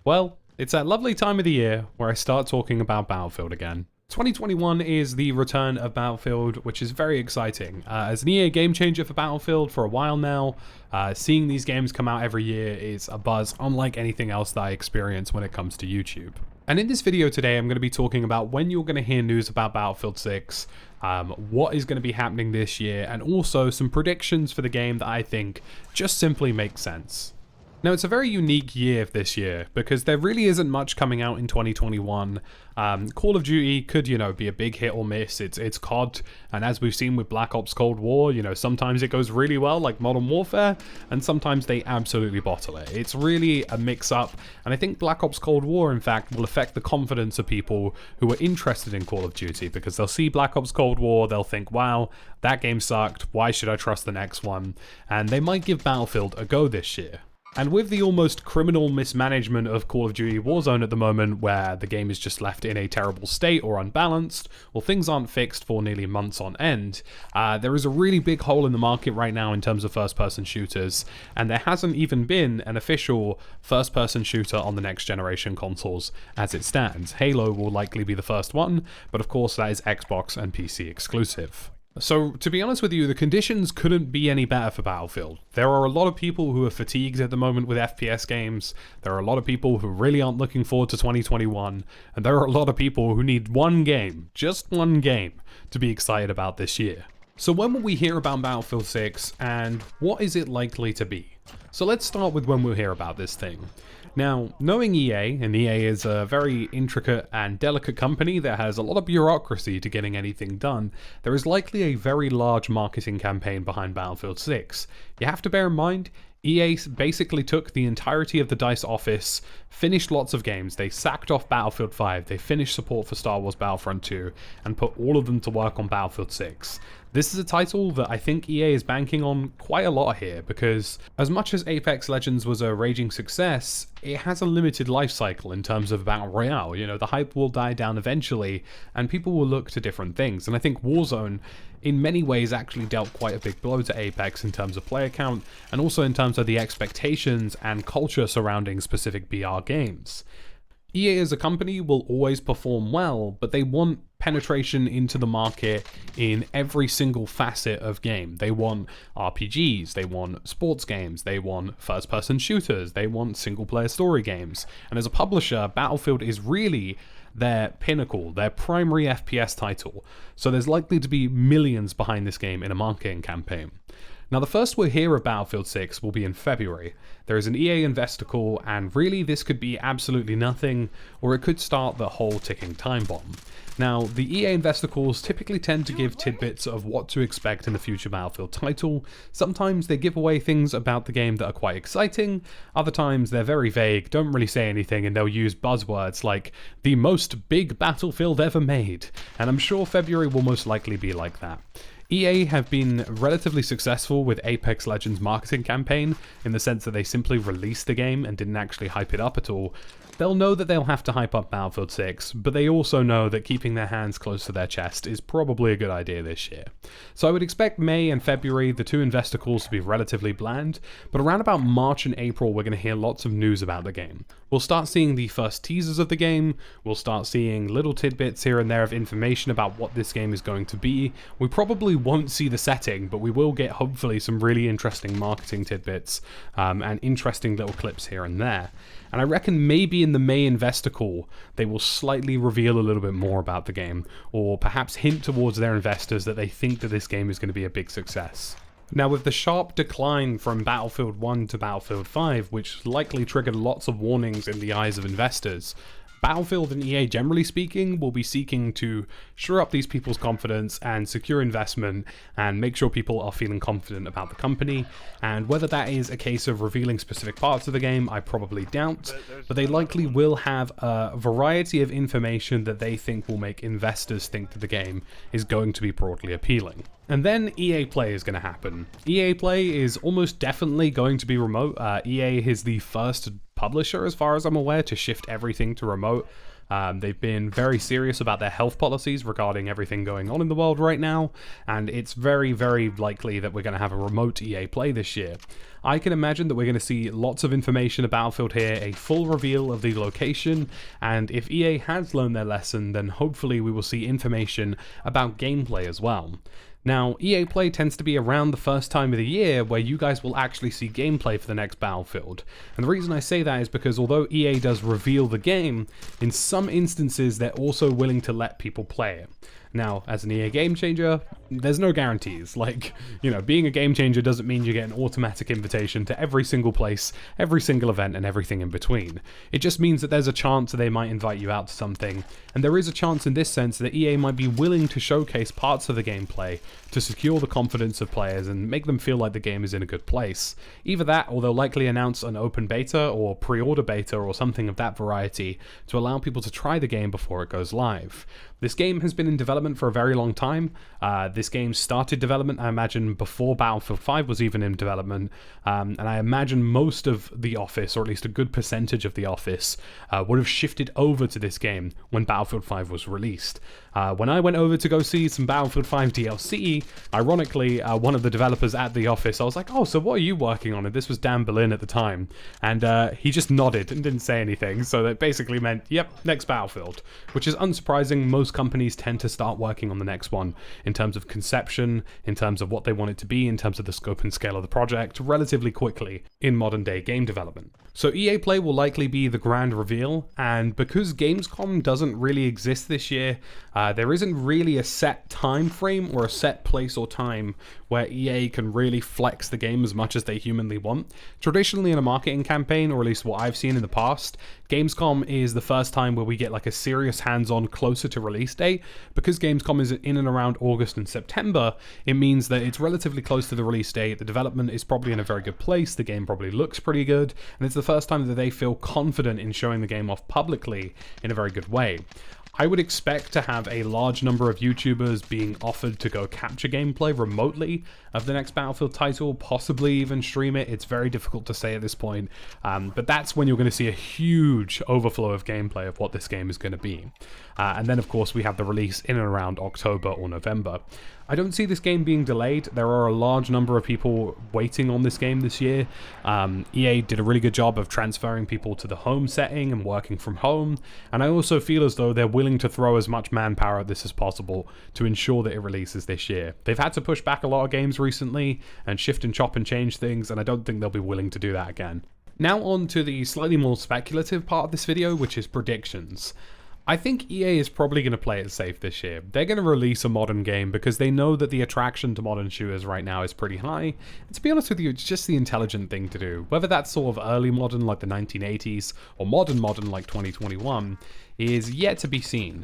Well, it's that lovely time of the year where I start talking about Battlefield again. 2021 is the return of Battlefield, which is very exciting. As an EA game changer for Battlefield for a while now, seeing these games come out every year is a buzz unlike anything else that I experience when it comes to YouTube. And in this video today, I'm going to be talking about when you're going to hear news about Battlefield 6, what is going to be happening this year, and also some predictions for the game that I think just simply make sense. Now, it's a very unique year this year because there really isn't much coming out in 2021. Call of Duty could, be a big hit or miss. It's COD, and as we've seen with Black Ops Cold War, sometimes it goes really well, like Modern Warfare, and sometimes they absolutely bottle it. It's really a mix-up, and I think Black Ops Cold War, in fact, will affect the confidence of people who are interested in Call of Duty, because they'll see Black Ops Cold War, they'll think, wow, that game sucked, why should I trust the next one? And they might give Battlefield a go this year. And with the almost criminal mismanagement of Call of Duty Warzone at the moment, where the game is just left in a terrible state or unbalanced, or things aren't fixed for nearly months on end, there is a really big hole in the market right now in terms of first-person shooters, and there hasn't even been an official first-person shooter on the next generation consoles as it stands. Halo will likely be the first one, but of course that is Xbox and PC exclusive. So, to be honest with you, the conditions couldn't be any better for Battlefield. There are a lot of people who are fatigued at the moment with FPS games, there are a lot of people who really aren't looking forward to 2021, and there are a lot of people who need one game, just one game, to be excited about this year. So when will we hear about Battlefield 6, and what is it likely to be? So let's start with when we'll hear about this thing. Now, knowing EA, and EA is a very intricate and delicate company that has a lot of bureaucracy to getting anything done, there is likely a very large marketing campaign behind Battlefield 6. You have to bear in mind, EA basically took the entirety of the DICE office, finished lots of games, they sacked off Battlefield 5, they finished support for Star Wars Battlefront 2, and put all of them to work on Battlefield 6. This is a title that I think EA is banking on quite a lot here, because as much as Apex Legends was a raging success, it has a limited life cycle in terms of Battle Royale. The hype will die down eventually, and people will look to different things. And I think Warzone, in many ways, actually dealt quite a big blow to Apex in terms of player count, and also in terms of the expectations and culture surrounding specific BR games. EA as a company will always perform well, but they want penetration into the market in every single facet of game. They want RPGs, they want sports games, they want first-person shooters, they want single-player story games. And as a publisher, Battlefield is really their pinnacle, their primary FPS title. So there's likely to be millions behind this game in a marketing campaign. Now, the first we'll hear of Battlefield 6 will be in February. There is an EA investor call, and really this could be absolutely nothing, or it could start the whole ticking time bomb. Now, the EA investor calls typically tend to give tidbits of what to expect in the future Battlefield title. Sometimes they give away things about the game that are quite exciting, other times they're very vague, don't really say anything, and they'll use buzzwords like, the most big Battlefield ever made, and I'm sure February will most likely be like that. EA have been relatively successful with Apex Legends marketing campaign, in the sense that they simply released the game and didn't actually hype it up at all. They'll know that they'll have to hype up Battlefield 6, but they also know that keeping their hands close to their chest is probably a good idea this year. So I would expect May and February, the two investor calls, to be relatively bland, but around about March and April we're going to hear lots of news about the game. We'll start seeing the first teasers of the game, we'll start seeing little tidbits here and there of information about what this game is going to be. We probably won't see the setting, but we will get hopefully some really interesting marketing tidbits and interesting little clips here and there. And I reckon maybe in the May investor call, they will slightly reveal a little bit more about the game, or perhaps hint towards their investors that they think that this game is going to be a big success. Now, with the sharp decline from Battlefield 1 to Battlefield 5, which likely triggered lots of warnings in the eyes of investors, Battlefield and EA, generally speaking, will be seeking to shore up these people's confidence and secure investment and make sure people are feeling confident about the company. And whether that is a case of revealing specific parts of the game, I probably doubt, but they likely will have a variety of information that they think will make investors think that the game is going to be broadly appealing. And then EA Play is going to happen. EA Play is almost definitely going to be remote. EA is the first publisher, as far as I'm aware, to shift everything to remote. They've been very serious about their health policies regarding everything going on in the world right now, and it's very, very likely that we're going to have a remote EA Play this year. I can imagine that we're going to see lots of information about Battlefield here, a full reveal of the location, and if EA has learned their lesson, then hopefully we will see information about gameplay as well. Now, EA Play tends to be around the first time of the year where you guys will actually see gameplay for the next Battlefield. And the reason I say that is because although EA does reveal the game, in some instances they're also willing to let people play it. Now, as an EA game changer, there's no guarantees. Like, you know, being a game changer doesn't mean you get an automatic invitation to every single place, every single event, and everything in between. It just means that there's a chance that they might invite you out to something, and there is a chance in this sense that EA might be willing to showcase parts of the gameplay to secure the confidence of players and make them feel like the game is in a good place. Either that, or they'll likely announce an open beta or pre-order beta or something of that variety to allow people to try the game before it goes live. This game has been in development for a very long time. This game started development, I imagine, before Battlefield 5 was even in development, and I imagine most of the office, or at least a good percentage of the office, would have shifted over to this game when Battlefield 5 was released. When I went over to go see some Battlefield 5 DLC, ironically, one of the developers at the office, I was like, oh, so what are you working on? And this was Dan Berlin at the time, and he just nodded and didn't say anything, so that basically meant, yep, next Battlefield, which is unsurprising. Most companies tend to start working on the next one in terms of conception, in terms of what they want it to be, in terms of the scope and scale of the project, relatively quickly in modern day game development. So EA Play will likely be the grand reveal, and because Gamescom doesn't really exist this year, there isn't really a set time frame or a set place or time where EA can really flex the game as much as they humanly want. Traditionally in a marketing campaign, or at least what I've seen in the past, Gamescom is the first time where we get like a serious hands-on closer to release date. Because Gamescom is in and around August and September, it means that it's relatively close to the release date, the development is probably in a very good place, the game probably looks pretty good, and it's the first time that they feel confident in showing the game off publicly in a very good way. I would expect to have a large number of YouTubers being offered to go capture gameplay remotely of the next Battlefield title, possibly even stream it. It's very difficult to say at this point, but that's when you're going to see a huge overflow of gameplay of what this game is going to be. And then, of course, we have the release in and around October or November. I don't see this game being delayed. There are a large number of people waiting on this game this year. EA did a really good job of transferring people to the home setting and working from home, and I also feel as though they're willing to throw as much manpower at this as possible to ensure that it releases this year. They've had to push back a lot of games recently and shift and chop and change things, and I don't think they'll be willing to do that again. Now on to the slightly more speculative part of this video, which is predictions. I think EA is probably going to play it safe this year. They're going to release a modern game because they know that the attraction to modern shooters right now is pretty high. And to be honest with you, it's just the intelligent thing to do. Whether that's sort of early modern like the 1980s or modern like 2021 is yet to be seen.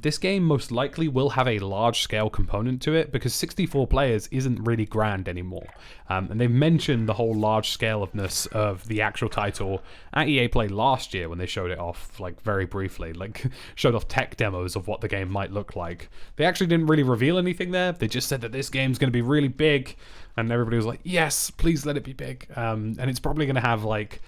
This game most likely will have a large-scale component to it because 64 players isn't really grand anymore. And they've mentioned the whole large-scale-ness of the actual title at EA Play last year when they showed it off, like, very briefly. Like, showed off tech demos of what the game might look like. They actually didn't really reveal anything there. They just said that this game's going to be really big, and everybody was like, yes, please let it be big. And it's probably going to have, like,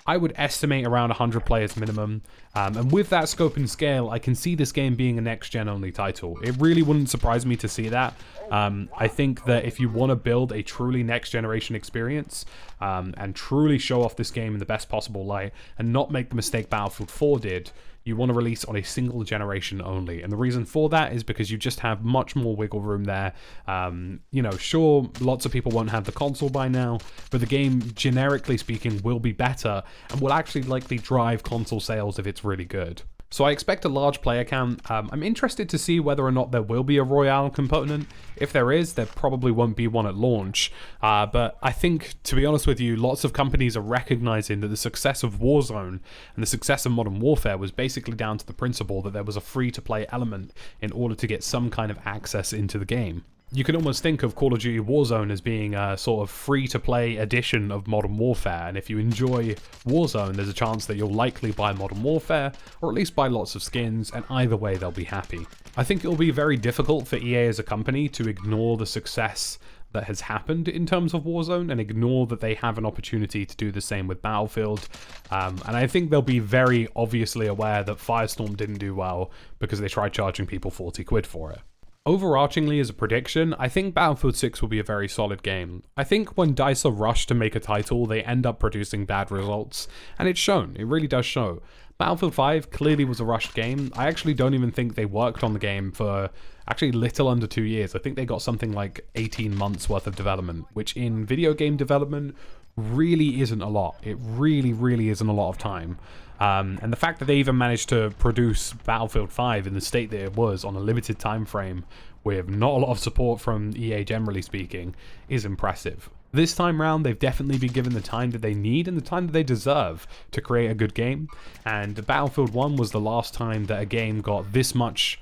I would estimate around 100 players minimum, and with that scope and scale, I can see this game being a next-gen only title. It really wouldn't surprise me to see that. I think that if you want to build a truly next-generation experience, and truly show off this game in the best possible light, and not make the mistake Battlefield 4 did, you want to release on a single generation only. And the reason for that is because you just have much more wiggle room there. You know, sure, lots of people won't have the console by now, but the game, generically speaking, will be better and will actually likely drive console sales if it's really good. So I expect a large player count. I'm interested to see whether or not there will be a Royale component. If there is, there probably won't be one at launch. But I think, to be honest with you, lots of companies are recognizing that the success of Warzone and the success of Modern Warfare was basically down to the principle that there was a free-to-play element in order to get some kind of access into the game. You can almost think of Call of Duty Warzone as being a sort of free-to-play edition of Modern Warfare, and if you enjoy Warzone, there's a chance that you'll likely buy Modern Warfare, or at least buy lots of skins, and either way they'll be happy. I think it'll be very difficult for EA as a company to ignore the success that has happened in terms of Warzone and ignore that they have an opportunity to do the same with Battlefield. And I think they'll be very obviously aware that Firestorm didn't do well because they tried charging people 40 quid for it. Overarchingly, as a prediction, I think Battlefield 6 will be a very solid game. I think when DICE are rushed to make a title, they end up producing bad results, and it's shown. It really does show. Battlefield 5 clearly was a rushed game. I actually don't even think they worked on the game for actually little under 2 years. I think they got something like 18 months worth of development, which in video game development really isn't a lot. It really, really isn't a lot of time. And the fact that they even managed to produce Battlefield 5 in the state that it was on a limited time frame with not a lot of support from EA generally speaking is impressive. This time round, they've definitely been given the time that they need and the time that they deserve to create a good game. And Battlefield 1 was the last time that a game got this much,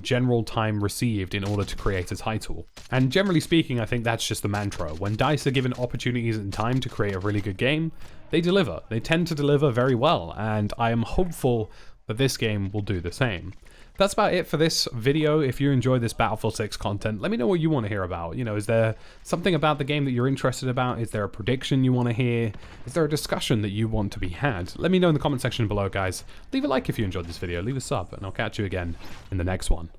general time received in order to create a title. And generally speaking, I think that's just the mantra. When DICE are given opportunities and time to create a really good game, they deliver. They tend to deliver very well, and I am hopeful that this game will do the same. That's about it for this video. If you enjoy this Battlefield 6 content, let me know what you want to hear about. Is there something about the game that you're interested about? Is there a prediction you want to hear? Is there a discussion that you want to be had? Let me know in the comment section below, guys. Leave a like if you enjoyed this video, leave a sub, and I'll catch you again in the next one.